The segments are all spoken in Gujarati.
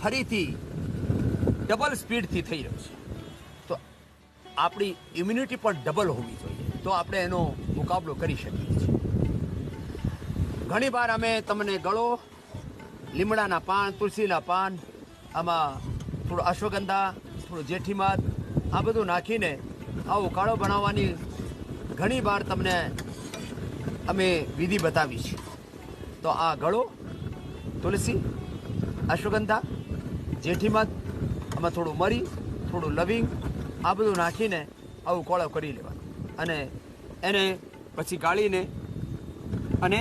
ફરીથી ડબલ સ્પીડથી થઈ રહ્યું છે. તો આપણી ઇમ્યુનિટી પણ ડબલ હોવી જોઈએ, તો આપણે એનો મુકાબલો કરી શકીએ છીએ. ઘણી વાર અમે તમને ગળો, લીમડાના પાન, તુલસીના પાન, આમાં થોડું અશ્વગંધા, થોડું જેઠીમધ, આ બધું નાખીને આવો કાળો બનાવવાની ઘણી વાર તમને અમે વિધિ બતાવી છે. તો આ ગળો, તુલસી, અશ્વગંધા, જેઠીમધ, આમાં થોડું મરી, થોડું લવિંગ, આ બધું નાખીને આવું કોળો કરી લેવાનું અને એને પછી ગાળીને અને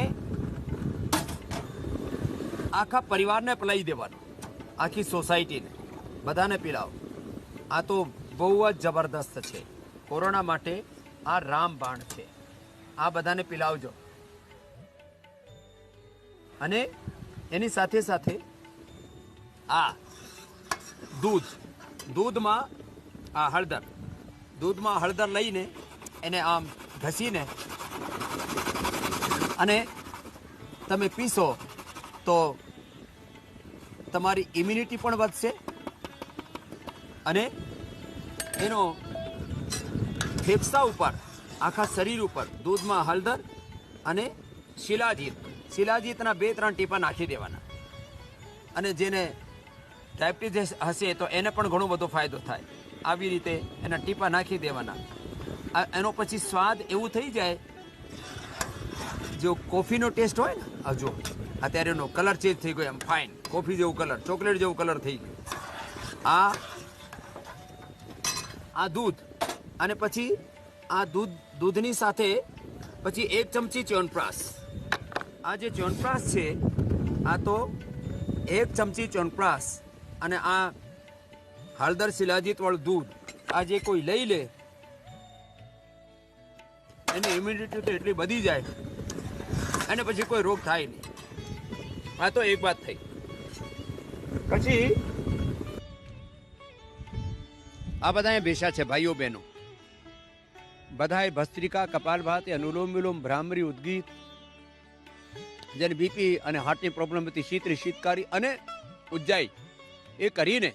આખા પરિવારને પલાવી દેવાનું, આખી સોસાયટીને બધાને પીલાવો. આ તો બહુ જ જબરદસ્ત છે. કોરોના માટે આ રામબાણ છે. આ બધાને પીલાવજો. અને એની સાથે સાથે આ દૂધમાં આ હળદર લઈને એને આમ ઘસીને અને તમે પીશો તો તમારી ઇમ્યુનિટી પણ વધશે અને એનો ફેફસા ઉપર, આખા શરીર ઉપર દૂધમાં હળદર અને શિલાજીતના 2-3 ટીપા નાખી દેવાના. અને જેને ડાયાબિટીસ હશે તો એને પણ ઘણો બધો ફાયદો થાય. આવી રીતે એના ટીપા નાખી દેવાના. એનો પછી સ્વાદ એવું થઈ જાય જો કોફીનો ટેસ્ટ હોય ને. જો અત્યારે એનો કલર ચેન્જ થઈ ગયો, એમ ફાઇન કોફી જેવું કલર, ચોકલેટ જેવું કલર થઈ ગયું. આ દૂધ અને પછી આ દૂધની સાથે પછી 1 ચમચી ચ્યવનપ્રાશ. આ જે ચ્યવનપ્રાશ છે, આ તો 1 ચમચી ચ્યવનપ્રાશ અને આ હળદર શિલાજીત વાળું દૂધ, આ જે કોઈ લઈ લે એની ઇમ્યુનિટી તો એટલી વધી જાય અને પછી કોઈ રોગ થાય નહીં. આ તો એક વાત થઈ. પછી આ બધા બેસા છે ભાઈઓ બહેનો, બધાએ ભસ્ત્રિકા, કપાલભાતિ, અનુલોમ વિલોમ, ભ્રામરી, ઉદ્ગીત, જેને બીપી અને હાર્ટની પ્રોબ્લેમ હતી, શીતકારી અને ઉજ્જાઈ, એ કરીને.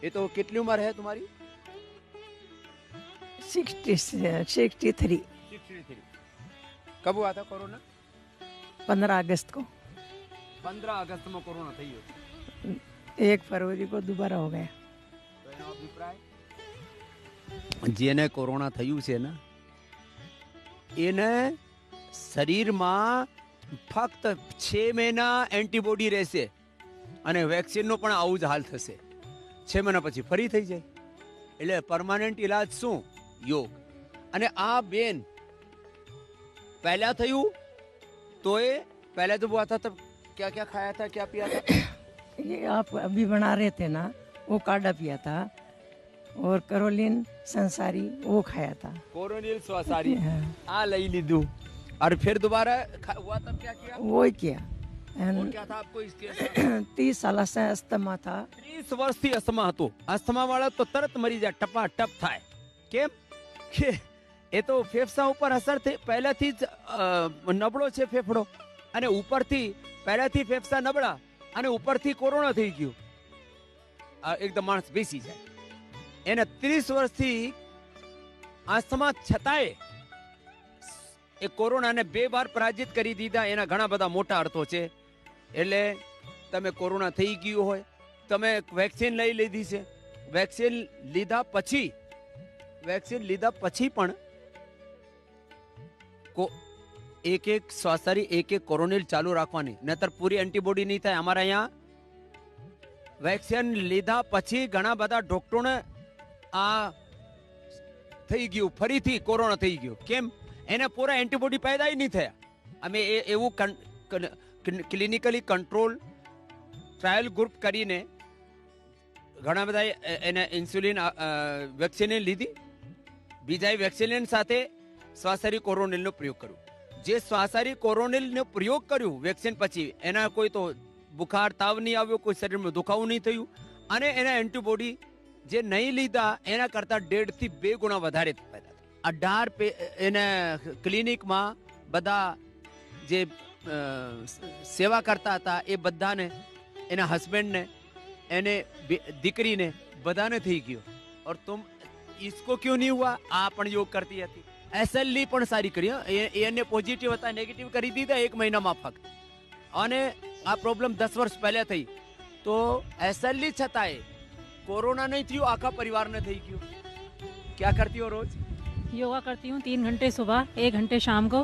એ તો કેટલી ઉંમર है तुम्हारी? 63. कब हुआ था कोरोना? 15 अगस्त को. 15 अगस्त में कोरोना થઈ ગયો. 1 फरवरी को दोबारा हो गया. તો એનો અભિપ્રાય, જેને કોરોના થયું છે ને એને શરીરમાં ફક્ત 6 મહિના એન્ટીબોડી રહેશે અને વેક્સિનનો પણ આવું જ હાલ થશે. 6 મહિના પછી ફરી થઈ જાય. એટલે પરમાનન્ટ ઇલાજ શું? યોગ. અને આ બેન પહેલા થયું तो ये पहले तो हुआ था तब क्या क्या खाया था, क्या पिया था? ये आप अभी बना रहे थे ना, वो काढ़ा पिया था और करोलिन संसारी वो खाया था. कोरोनिल स्वासारी आ लई लीधु और फिर दोबारा हुआ तब क्या किया? वो ही किया. और क्या था आपको इसके? 30 साल से अस्थमा था. 30 વર્ષથી અસ્થમા હતો. અસ્થમા વાળા તો તરત મરી જાય, ટપાટપ થાય. કેમ કે એ તો ફેફસા ઉપર અસર થઈ, પહેલાથી જ નબળો છે ફેફડો અને ઉપરથી પહેલાથી ફેફસા નબળા અને ઉપરથી કોરોના થઈ ગયું, એકદમ માણસ બેસી જાય. એને 30 વર્ષથી અસ્થમા છતાંય એ કોરોનાને 2 વાર પરાજિત કરી દીધા. એના ઘણા બધા મોટા અર્થો છે. એટલે તમે કોરોના થઈ ગયું હોય, તમે વેક્સિન લઈ લીધી છે, વેક્સિન લીધા પછી પણ એક શ્વાસારી એક કોરોનિલ ચાલુ રાખવાની, નહીતર પૂરી એન્ટીબોડી નહીં થાય. અમારા અહીંયા વેક્સિન લીધા પછી ઘણા બધા ડોક્ટરોને આ થઈ ગયું, ફરીથી કોરોના થઈ ગયું. કેમ? એને પૂરા એન્ટીબોડી પેદા નહીં થયા. અમે એવું ક્લિનિકલી કંટ્રોલ ટ્રાયલ ગ્રુપ કરીને ઘણા બધા એને ઇન્સ્યુલિન વેક્સિન લીધી, બીજા વેક્સિન સાથે શ્વાસારી કોરોનિલનો પ્રયોગ કર્યો. જે શ્વાસારી કોરોનિલનો પ્રયોગ કર્યું વેક્સિન પછી, એના કોઈ તો બુખાર તાવ નહીં આવ્યો, કોઈ શરીરમાં દુખાવો નહીં થયું અને એના એન્ટીબોડી જે નહીં લીધા એના કરતાં 1.5 થી 2 ગુણા વધારે પેદા થયા. 18 એને ક્લિનિકમાં બધા જે સેવા કરતા હતા એ બધાને એના હસબન્ડને, એને દીકરીને બધાને થઈ ગયો. और तुम इसको क्यों नहीं हुआ? આ પણ યોગ કરતી હતી. એસએલઈ પણ સારી કરી. એને પોઝિટિવ હતા, નેગેટિવ કરી દીધા 1 મહિનામાં ફક્ત. અને આ પ્રોબ્લેમ 10 વર્ષ પહેલા થઈ. તો એસએલઈ છતાંય કોરોના નહીં થયું, આખા પરિવારને થઈ ગયું. क्या करती हो रोज? योगा करती हूँ 3 घंटे सुबह, 1 घंटे शाम को,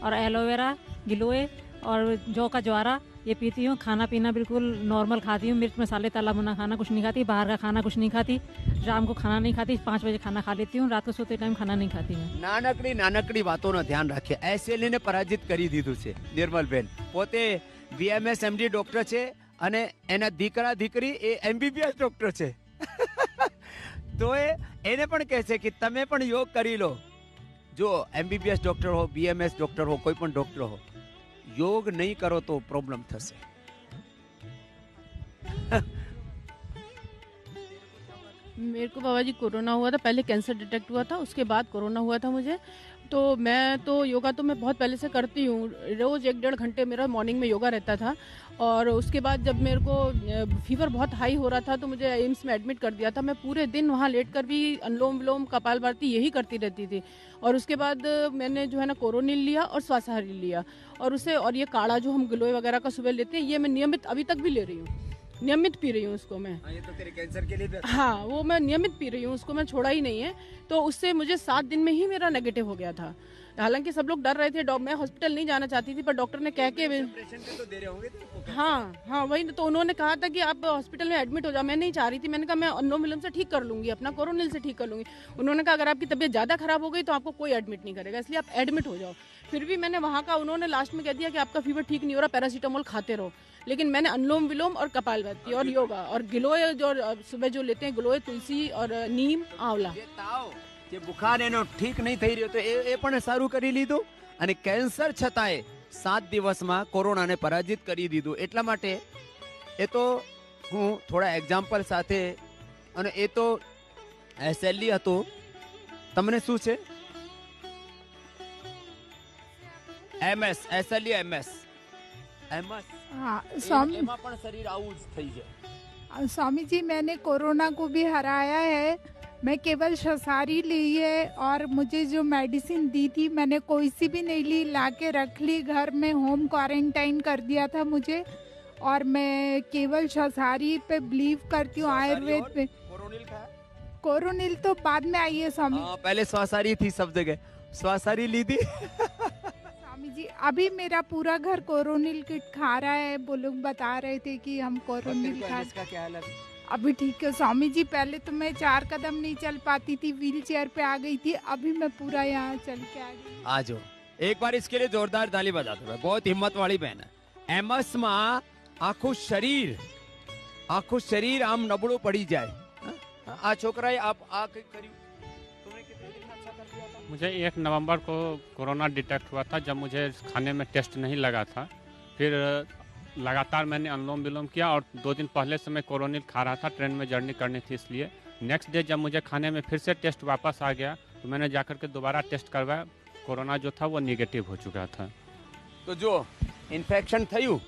और एलोवेरा, गिलोय और जौ का ज्वारा ये पीती हूँ. खाना पीना बिल्कुल नॉर्मल खाती हूँ. मिर्च मसाले तला भुना खाना कुछ नहीं खाती. बाहर का खाना कुछ नहीं खाती. शाम को खाना नहीं खाती. 5 बजे खाना खा लेती हूँ. रात को सोते टाइम खाना नहीं खाती मैं. નાનકડી વાતોનો ધ્યાન રાખે. એસએલઈને પરાજિત કરી દીધું છે નિર્મલબેન. પોતે બીએમએસ એમડી ડોક્ટર છે અને એના દીકરા દીકરી એ એમબીબીએસ ડોક્ટર છે. તો એને પણ કહે છે કે તમે પણ યોગ કરી લો. જો એમબીબીએસ ડોક્ટર હો, બીએમએસ ડોક્ટર હો, કોઈ પણ ડોક્ટર હો, योग नहीं करो तो प्रॉब्लम थसे. मेरे को बाबा जी कोरोना हुआ था. पहले कैंसर डिटेक्ट हुआ था, उसके बाद कोरोना हुआ था मुझे. तो मैं तो योगा तो मैं बहुत पहले से करती हूँ. रोज़ 1-1.5 घंटे मेरा मॉर्निंग में योगा रहता था. और उसके बाद जब मेरे को फीवर बहुत हाई हो रहा था तो मुझे एम्स में एडमिट कर दिया था. मैं पूरे दिन वहाँ लेट कर भी अनुलोम विलोम कपालभाति यही करती रहती थी. और उसके बाद मैंने जो है ना कोरोनिल लिया और स्वास्थ्यहारी लिया. और उसे और ये काढ़ा जो हम गिलोय वगैरह का सुबह लेते हैं, ये मैं नियमित अभी तक भी ले रही हूँ. नियमित पी रही हूँ उसको मैं. ये तो तेरे कैंसर के लिए भी. हाँ, वो मैं नियमित पी रही हूँ उसको, मैं छोड़ा ही नहीं है. तो उससे मुझे 7 दिन में ही मेरा नेगेटिव हो गया था. हालांकि सब लोग डर रहे थे. मैं हॉस्पिटल नहीं जाना चाहती थी, पर डॉक्टर ने कह के तो दे रहे होंगे तो. हाँ वही तो उन्होंने कहा था कि आप हॉस्पिटल में एडमिट हो जाओ. मैं नहीं चाह रही थी. मैंने कहा मैं अनुलोम विलोम से ठीक कर लूंगी, अपना कोरोनिल से ठीक कर लूंगी. उन्होंने कहा अगर आपकी तबीयत ज़्यादा खराब हो गई तो आपको कोई एडमिट नहीं करेगा, इसलिए आप एडमिट हो जाओ. फिर भी मैंने वहाँ का, उन्होंने लास्ट में कह दिया कि आपका फीवर ठीक नहीं हो रहा, पैरासीटामोल खाते रहो. लेकिन मैंने अनुलोम विलोम और कपालभाति और योगा और गिलोय जो सुबह जो लेते हैं, गिलोय, तुलसी और नीम, आंवला. જે બુખાર એનો ઠીક નહીં થઈ રહ્યો તો એ પણ સારું કરી લીધું. અને કેન્સર છતાંય 7 દિવસમાં કોરોનાને પરાજિત કરી દીધું. એટલા માટે એ તો હું થોડા એક્ઝામ્પલ સાથે, અને એ તો એસએલઈ હતો. તમને શું છે? MS, એસએલઈ MS. એમએસ हाँ स्वामी એમાં પણ શરીર આવું જ થઈ જાય. स्वामी जी, मैंने कोरोना को भी हराया है. मैं केवल शसारी ली है और मुझे जो मेडिसिन दी थी मैंने कोई सी भी नहीं ली, ला के रख ली घर में. होम क्वारंटाइन कर दिया था मुझे. और मैं केवल शसारी पे बिलीव करती हूँ, आयुर्वेद पे. कोरोनिल खाया? कोरोनिल तो बाद में आई है स्वामी. पहले स्वासारी थी सब जगह. स्वासारी ली थी. स्वामी जी, अभी मेरा पूरा घर कोरोनिल किट खा रहा है. वो लोग बता रहे थे कि हम कोरोनिल खा. इसका क्या हाल है? अभी ठीक है स्वामी जी. पहले तो मैं 4 कदम नहीं चल पाती थी, व्हील चेयर पे आ गई थी. अभी मैं पूरा यहाँ चल के आ गई. आ जाओ, एक बार इसके लिए जोरदार ताली बजा दो. बहुत हिम्मत वाली बहन है. एमएस में आखું शरीर आम नबળું पड़ी जाए. आ छोकराए आप आ कई કર્યું? तुमने कितने दिन में अच्छा कर दिया था? मुझे 1 नवंबर को कोरोना डिटेक्ट हुआ था, जब मुझे खाने में टेस्ट नहीं लगा था. फिर लगातार मैंने अनुलोम विलोम किया और 2 दिन पहले से मैं कोरोनिल खा रहा था. ट्रेन में जर्नी करनी थी इसलिए. नेक्स्ट डे जब मुझे खाने में फिर से टेस्ट वापस आ गया तो मैंने जाकर के दोबारा टेस्ट करवाया. कोरोना जो था वो निगेटिव हो चुका था. तो जो इन्फेक्शन થયું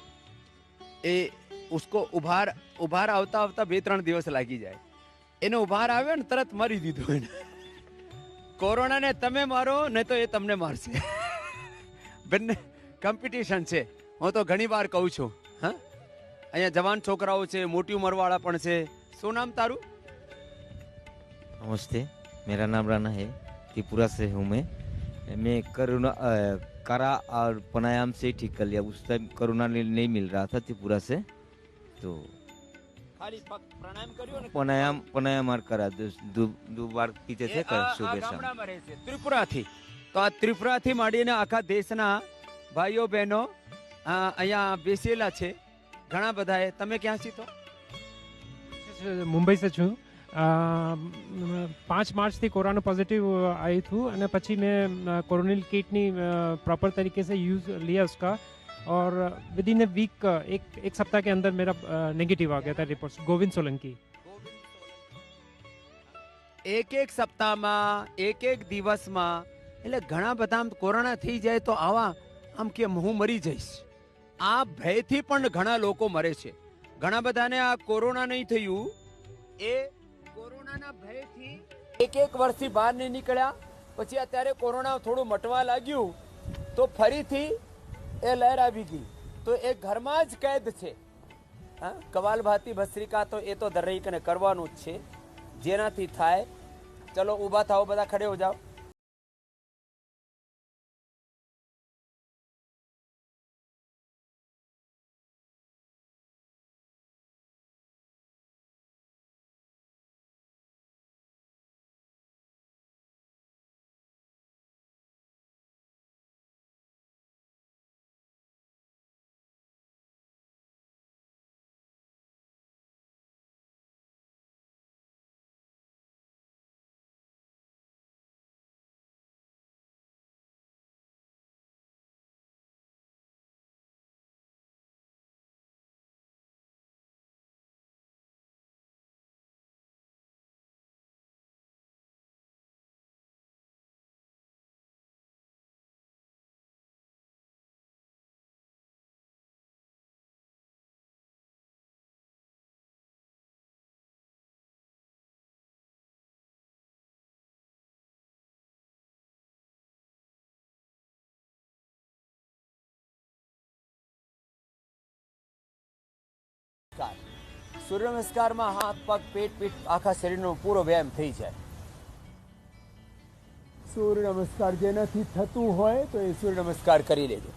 એ उसको ઉભાર આવતા 2-3 દિવસ લાગી જાય. એને ઉભાર આવ્યો ને તરત મરી દીધું એને. કોરોનાને તમે મારો નહીં તો એ તમને મારશે. બંને કોમ્પિટિશન છે. હું તો ઘણી વાર કહું છું. હા, અહીંયા જવાન છોકરાઓ છે, મોટી ઉંમરવાળા પણ છે. શું નામ તારું? नमस्ते, मेरा नाम राना है. त्रिपुरा से हूँ मैं करा और प्राणायाम से ही ठीक कर लिया. उस टाइम कोरोना नहीं मिल रहा था त्रिपुरा से, तो ખાલી પ્રાણાયામ કર્યો ને? प्राणायाम और करा दो बार पीते थे सुबह शाम. ગામડામાં રહે છે ત્રિપુરાથી. તો આ ત્રિપુરાથી માંડીને આખા દેશના ભાઈઓ બહેનો અહીંયા બેસેલા છે ઘણા બધા. તમે ક્યાંથી છો? મુંબઈ से છું. 5 માર્ચથી કોરોના પોઝિટિવ आई थी અને પછી मैं कोरोनिल किटनी प्रॉपर तरीके से यूज़ लिया उसका, और विद इन ए वीक एक सप्ताह के अंदर मेरा नेगेटिव आ गया था रिपोर्ट. गोविंद सोलंकी. એક સપ્તાહમાં એક દિવસમાં, એટલે ઘણા બધા કોરોના થઈ જાય તો આવા આમ કે હું મરી જઈશ, આ ભયથી પણ ઘણા લોકો મરે છે. ઘણા બધાને આ કોરોના નહીં થયું, એ કોરોનાના ભયથી એક વર્ષથી બહાર નહીં નીકળ્યા, પછી અત્યારે કોરોના થોડું મટવા લાગ્યું તો ફરીથી એ લહેર આવી ગઈ, તો એ ઘરમાં જ કેદ છે. હા, કવાલભાતી ભસ્ત્રિકા તો એ તો દરેકને કરવાનું જ છે, જેનાથી થાય. ચલો ઊભા થાઓ, બધા ખડે હો જાઓ. સૂર્ય નમસ્કારમાં હાથ પગ પેટ પીઠ આખા શરીરનો પૂરો વ્યાયામ થઈ જાય. સૂર્ય નમસ્કાર જેનાથી થતું હોય તો એ સૂર્ય નમસ્કાર કરી લેજો.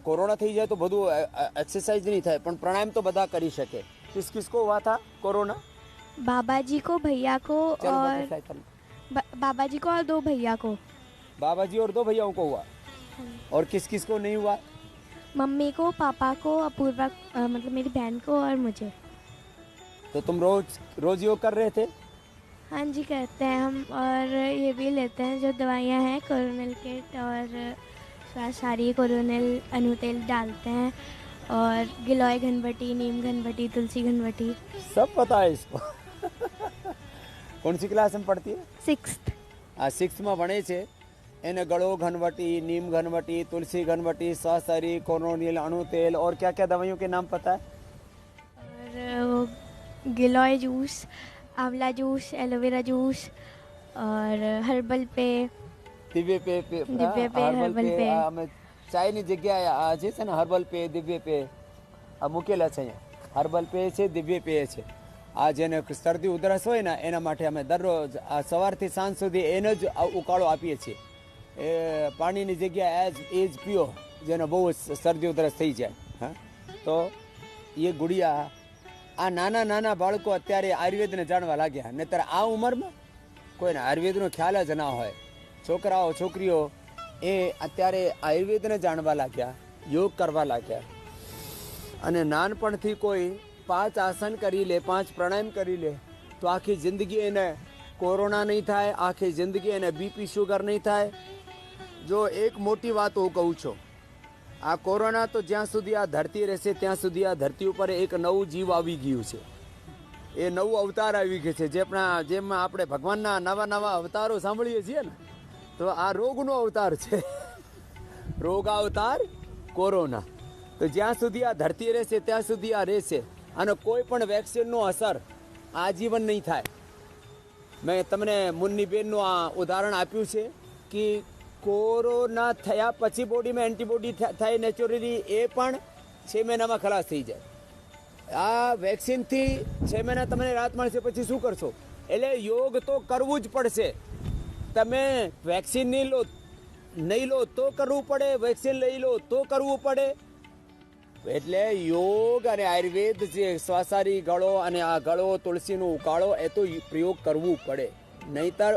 कोरोना થઈ જાય તો બધું एक्सरसाइज नहीं થાય, પણ પ્રાણાયામ तो બધા કરી શકે. किस किसको हुआ था कोरोना? बाबा जी को, भैया को और बाबा जी को और 2 भैया को. बाबा जी और 2 भैयाओं को हुआ. और किस किस को नहीं हुआ? मम्मी को, पापा को, अपूर्वा मतलब मेरी बहन को और मुझे. तो तुम रोज योग कर रहे थे? हाँ जी करते हैं हम, और ये भी लेते हैं जो दवाइयाँ हैं, कोरोनिल किट और सारी कोरोनिल अनुतेल डालते हैं, और गिलोय घनवटी, नीम घनवटी, तुलसी घनवटी सब पता है इसको. कौन सी क्लास में पढ़ती है? 6th. हाँ, 6th में भणे छे. એને ગળો घनवटी, नीम घनवटी, तुलसी घनवटी, सहसरी, कोरोनिल अणुतेल और क्या क्या दवाइयों के नाम पता है? और वो गिलोय जूस, आंवला जूस, एलोवेरा जूस और हर्बल पे, દિવ્ય પે હર્બલ પે. અમે ચાયની જગ્યાએ આ જે છે ને હર્બલ પે, દિવ્ય પે આ મૂકેલા છે અહીંયા. હર્બલ પે છે, દિવ્ય પે છે. આ જેને શરદી ઉધરસ હોય ને એના માટે અમે દરરોજ આ સવારથી સાંજ સુધી એનો જ ઉકાળો આપીએ છીએ. એ પાણીની જગ્યાએ એ જ પીઓ જેને બહુ શરદી ઉધરસ થઈ જાય. હા, તો એ ગુડિયા આ નાના નાના બાળકો અત્યારે આયુર્વેદને જાણવા લાગ્યા, નહીતર આ ઉંમરમાં કોઈને આયુર્વેદનો ખ્યાલ જ ના હોય. છોકરાઓ છોકરીઓ એ અત્યારે આયુર્વેદને જાણવા લાગ્યા, યોગ કરવા લાગ્યા, અને નાનપણથી કોઈ 5 આસન કરી લે, 5 પ્રાણાયામ કરી લે તો આખી જિંદગી એને કોરોના નહીં થાય, આખી જિંદગી એને બીપી શુગર નહીં થાય. જો એક મોટી વાત હું કહું છું, આ કોરોના તો જ્યાં સુધી આ ધરતી રહેશે ત્યાં સુધી આ ધરતી ઉપર એક નવું જીવ આવી ગયું છે. એ નવું અવતાર આવી ગયું છે. જેમાં આપણે ભગવાનના નવા નવા અવતારો સાંભળીએ છીએ ને, તો આ રોગનો અવતાર છે. રોગ અવતાર કોરોના. તો જ્યાં સુધી આ ધરતી રહેશે ત્યાં સુધી આ રહેશે, અને કોઈ પણ વેક્સિનનો અસર આજીવન નહીં થાય. મેં તમને મુન્નીબેનનું આ ઉદાહરણ આપ્યું છે કે કોરોના થયા પછી બોડીમાં એન્ટીબોડી થાય નેચરલી, એ પણ 6 મહિનામાં ખલાસ થઈ જાય. આ વેક્સિનથી 6 મહિના તમને રાહત મળશે, પછી શું કરશો? એટલે યોગ તો કરવું જ પડશે. તમે વેક્સિન નહીં લો તો કરવું પડે, વેક્સિન લઈ લો તો કરવું પડે. એટલે યોગ અને આયુર્વેદ જે શ્વાસારી ગળો અને આ ગળો તુલસીનો ઉકાળો એ તો પ્રયોગ કરવું પડે, નહીતર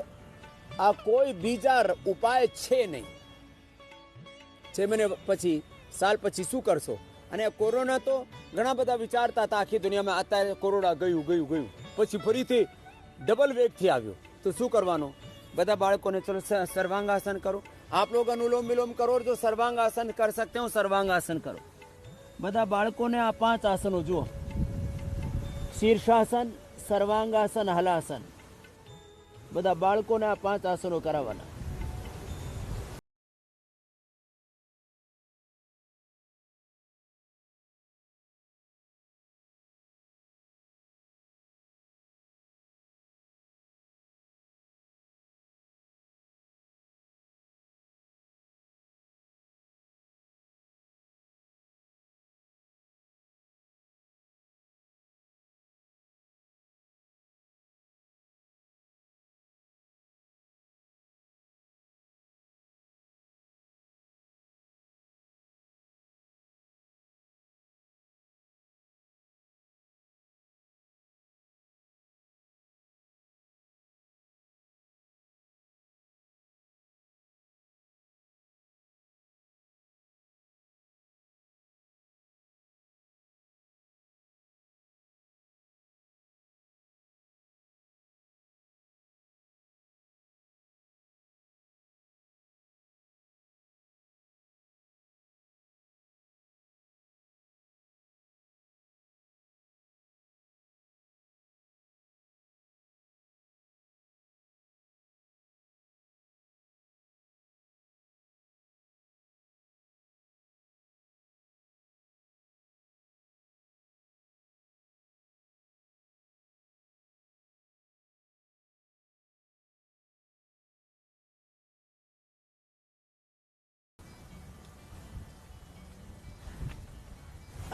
આ કોઈ બીજા ઉપાય છે નહીં. 6 મહિને પછી, સાલ પછી શું કરશો? અને કોરોના તો ઘણા બધા વિચારતા હતા આખી દુનિયામાં, અત્યારે કોરોના ગયું પછી ફરીથી ડબલ વેગથી આવ્યો, તો શું કરવાનું? બધા બાળકોને ચલો સર્વાંગાસન કરો. आप लोग अनुलोम विलोम करो, जो सर्वांगासन कर सकते हो सर्वांगासन करो. બધા બાળકોને આ 5 આસનો જુઓ: શીર્ષાસન, સર્વાંગાસન, હલાસન. બધા બાળકોને આ 5 આસનો કરાવવાના.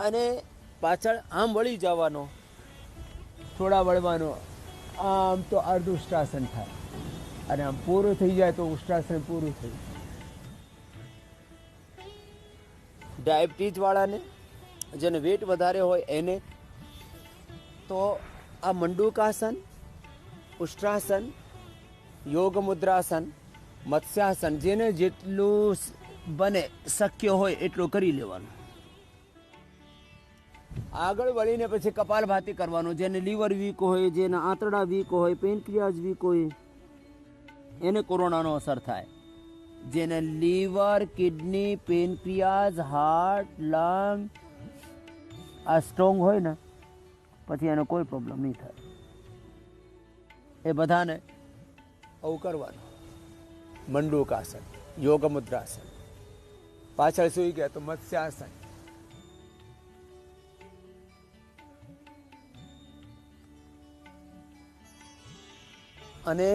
અને પાછળ આમ વળી જવાનો, થોડા વળવાનો, આમ તો અર્ધ ઉષ્ટ્રાસન થાય, અને આમ પૂરું થઈ જાય તો ઉષ્ટ્રાસન પૂરું થઈ જાય. ડાયાબિટીસ વાળાને, જેને વેટ વધારે હોય એને તો આ મંડૂકાસન, ઉષ્ટ્રાસન, યોગ મુદ્રાસન, મત્સ્યાસન, જેને જેટલું બને શક્ય હોય એટલું કરી લેવાનું. આગળ વળીને પછી કપાલભાતી કરવાનું. જેને લીવર વીક હોય, જેના આંતરડા વીક હોય, પેનક્રિયાઝ વીક હોય, એને કોરોનાનો અસર થાય. જેને લીવર, કિડની, પેનક્રિયાઝ, હાર્ટ, લંગ આ સ્ટ્રોંગ હોય ને, પછી એને કોઈ પ્રોબ્લેમ નહીં થાય. એ બધાને આવું કરવાનું. મંડૂકાસન, યોગ મુદ્રાસન. પાછળ સુઈ ગયા તો મત્સ્યાસન. અને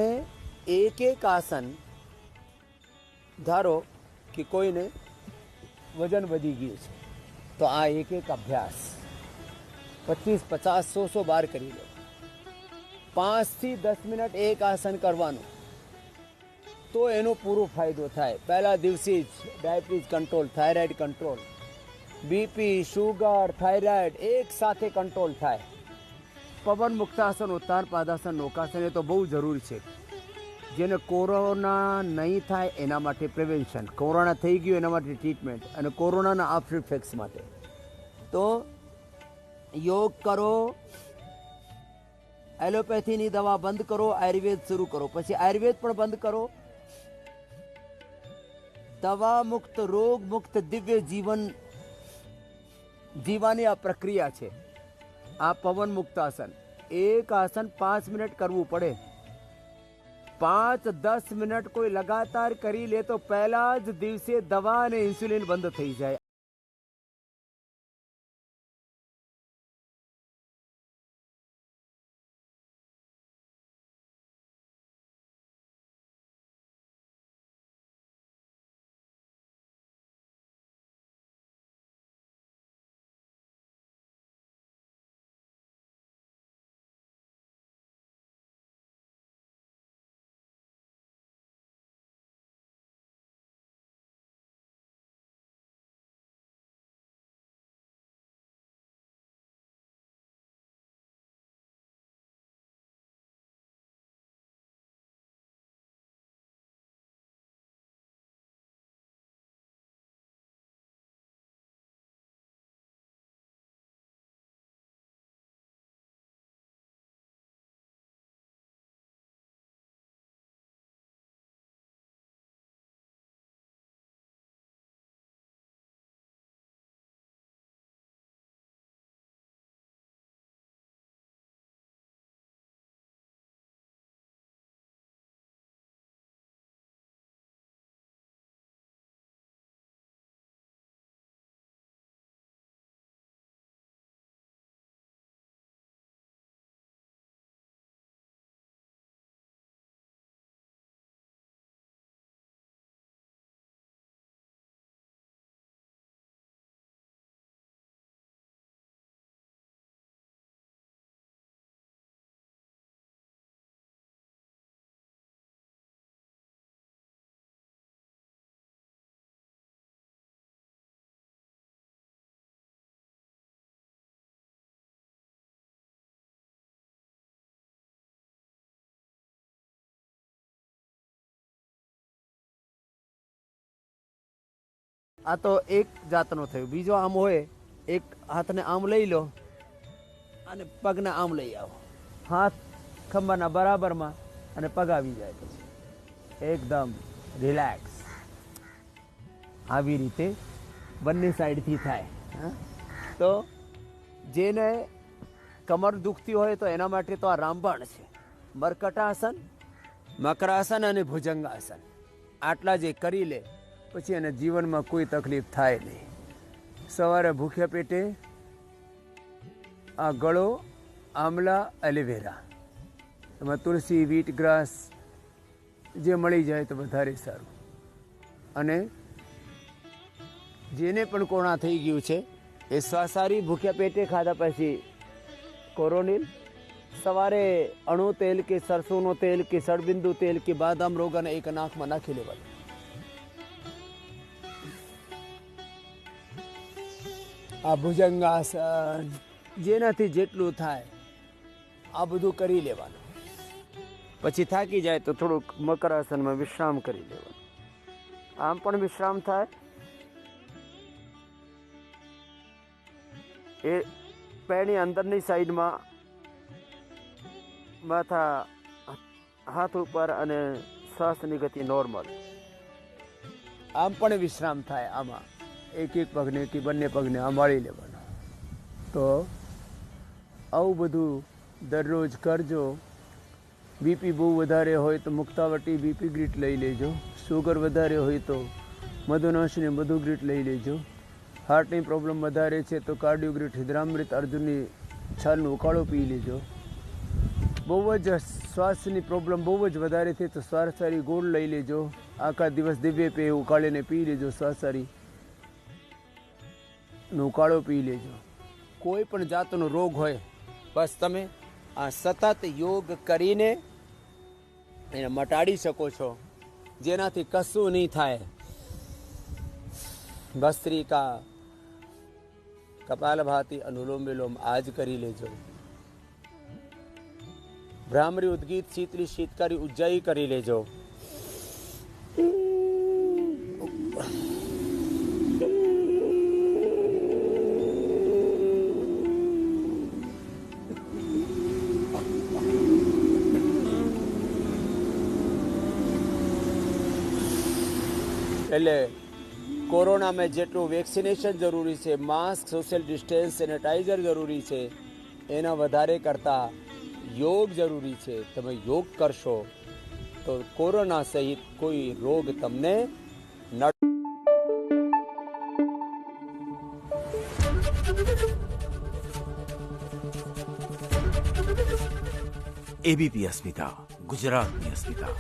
એક આસન, ધારો કે કોઈને વજન વધી ગયું છે તો આ એક અભ્યાસ 25, 50, 100 બાર કરી લો. 5 થી 10 મિનિટ એક આસન કરવાનું તો એનો પૂરો ફાયદો થાય. પહેલા દિવસે જ diabetes control, thyroid control, BP, sugar, thyroid એક સાથે કંટ્રોલ થાય. પવન મુક્તાસન, ઉત્તાન પાદાસન, નૌકાસન એ તો બહુ જરૂરી છે. જેને કોરોના નહીં થાય એના માટે પ્રિવેન્શન, કોરોના થઈ ગયું એના માટે ટ્રીટમેન્ટ, અને કોરોનાના આફ્ટર ઇફેક્ટ્સ માટે તો યોગ કરો. એલોપેથીની દવા બંધ કરો, આયુર્વેદ શરૂ કરો. પછી આયુર્વેદ પણ બંધ કરો. દવા મુક્ત, રોગ મુક્ત દિવ્ય જીવન જીવવાની આ પ્રક્રિયા છે. આ પવન મુક્તાસન, એક આસન 5 મિનિટ કરવું પડે. 5-10 મિનિટ કોઈ લગાતાર કરી લે તો પહેલા જ દિવસે દવા અને ઇન્સ્યુલિન બંધ થઈ જાય. આ તો એક જાતનો થયો. બીજો આમ હોય, એક હાથને આમ લઈ લો અને પગને આમ લઈ આવો, હાથ ખંભાના બરાબરમાં અને પગ આવી જાય પછી એકદમ રિલેક્સ. આવી રીતે બંને સાઈડથી થાય. હા, તો જેને કમર દુખતી હોય તો એના માટે તો આ રામબાણ છે. મરકટાસન, મકરાસન અને ભુજંગાસન આટલા જે કરી લે પછી એને જીવનમાં કોઈ તકલીફ થાય નહીં. સવારે ભૂખ્યા પેટે આ ગળો, આમલા, એલોવેરા, એમાં તુલસી, વીટ ગ્રાસ જે મળી જાય તો વધારે સારું. અને જેને પણ કોરોના થઈ ગયું છે એ શ્વાસારી ભૂખ્યા પેટે ખાધા પછી કોરોનિલ સવારે અણુ તેલ કે સરસોનો તેલ કે સળબિંદુ તેલ કે બાદામ રોગન એક નાકમાં નાખી લેવાનું. આ ભુજંગાસન જેનાથી જેટલું થાય આ બધું કરી લેવાનું. પછી થાકી જાય તો થોડુંક મકરાસનમાં વિશ્રામ કરી લેવાનું. આમ પણ વિશ્રામ થાય. એ પેરની અંદરની સાઈડમાં માથા હાથ ઉપર અને શ્વાસની ગતિ નોર્મલ. આમ પણ વિશ્રામ થાય. આમાં એક એક પગને કે બંને પગને આમ વાળી લેવાનો. તો આવું બધું દરરોજ કરજો. બીપી બહુ વધારે હોય તો મુક્તાવટી બીપી ગ્રીટ લઈ લેજો. સુગર વધારે હોય તો મધુનાશની મધુ ગ્રીટ લઈ લેજો. હાર્ટની પ્રોબ્લેમ વધારે છે તો કાર્ડિયોગ્રીટ, હિદ્રામૃત, અર્જુનની છાલનો ઉકાળો પી લેજો. બહુ જ શ્વાસની પ્રોબ્લેમ બહુ જ વધારે છે તો શ્વાસારી ગોળ લઈ લેજો. આખા દિવસ દિવ્ય પે ઉકાળીને પી લેજો. શ્વાસારીનો ઉકાળો પી લેજો. કોઈ પણ જાતનો રોગ હોય બસ તમે આ સતત યોગ કરીને એને મટાડી શકો છો, જેનાથી કશું નહીં થાય. ભસ્ત્રિકા, કપાલભાતિ, અનુલોમ વિલોમ આજ કરી લેજો. ભ્રામરી, ઉદ્ગીત, શીતલી, શીતકારી, ઉજ્જાઈ કરી લેજો. એટલે કોરોનામાં જેટલું વેક્સિનેશન જરૂરી છે, માસ્ક, સોશિયલ ડિસ્ટન્સ, સેનેટાઈઝર જરૂરી છે, એના વધારે કરતાં યોગ જરૂરી છે. તમે યોગ કરશો તો કોરોના સહિત કોઈ રોગ તમને ન. એબીપી અસ્મિતા, ગુજરાતની અસ્મિતા.